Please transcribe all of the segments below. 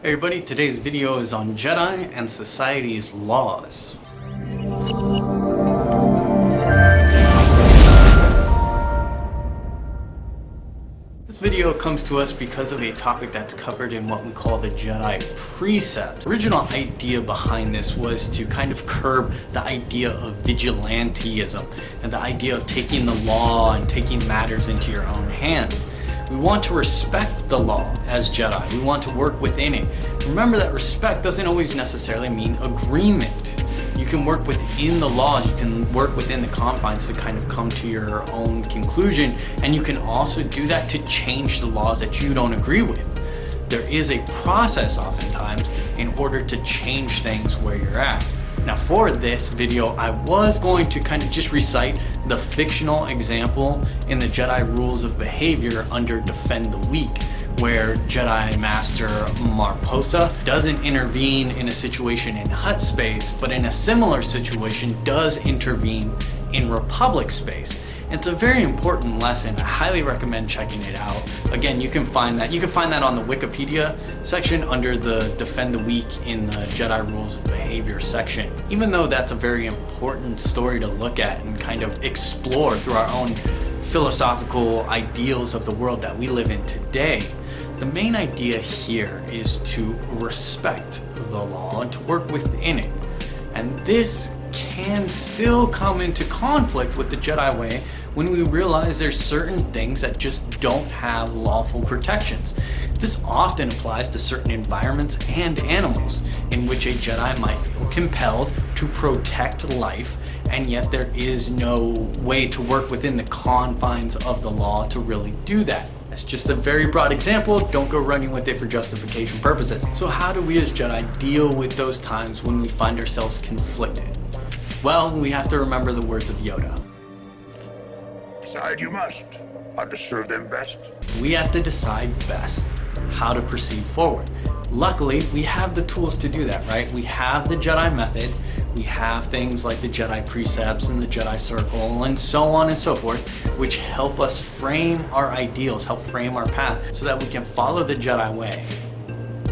Hey everybody, today's video is on Jedi and society's laws. This video comes to us because of a topic that's covered in what we call the Jedi precepts. The original idea behind this was to kind of curb the idea of vigilanteism and the idea of taking the law and taking matters into your own hands. We want to respect the law as Jedi. We want to work within it. Remember that respect doesn't always necessarily mean agreement. You can work within the laws, you can work within the confines to kind of come to your own conclusion, and you can also do that to change the laws that you don't agree with. There is a process oftentimes in order to change things where you're at. Now for this video, I was going to kind of just recite the fictional example in the Jedi rules of behavior under Defend the Weak, where Jedi Master Marposa doesn't intervene in a situation in Hutt space, but in a similar situation does intervene in Republic space. It's a very important lesson. I highly recommend checking it out. Again, you can find that on the Wikipedia section under the Defend the Weak in the Jedi Rules of Behavior section. Even though that's a very important story to look at and kind of explore through our own philosophical ideals of the world that we live in today, the main idea here is to respect the law and to work within it. And this can still come into conflict with the Jedi way when we realize there's certain things that just don't have lawful protections. This often applies to certain environments and animals in which a Jedi might feel compelled to protect life, and yet there is no way to work within the confines of the law to really do that. That's just a very broad example. Don't go running with it for justification purposes. So how do we as Jedi deal with those times when we find ourselves conflicted? Well, we have to remember the words of Yoda. Decide you must, how to serve them best. We have to decide best how to proceed forward. Luckily, we have the tools to do that, right? We have the Jedi method. We have things like the Jedi precepts and the Jedi circle and so on and so forth, which help us frame our ideals, help frame our path so that we can follow the Jedi way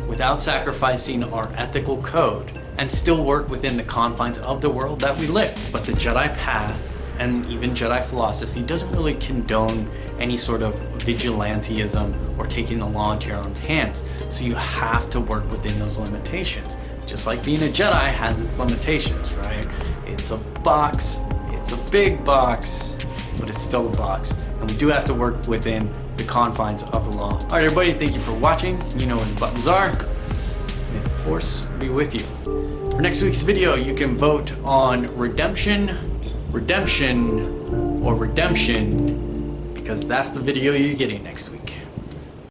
without sacrificing our ethical code and still work within the confines of the world that we live. But the Jedi path and even Jedi philosophy doesn't really condone any sort of vigilanteism or taking the law into your own hands. So you have to work within those limitations. Just like being a Jedi has its limitations, right? It's a box, it's a big box, but it's still a box. And we do have to work within the confines of the law. All right, everybody, thank you for watching. You know where the buttons are. May the Force be with you. For next week's video, you can vote on redemption, or redemption, because that's the video you're getting next week.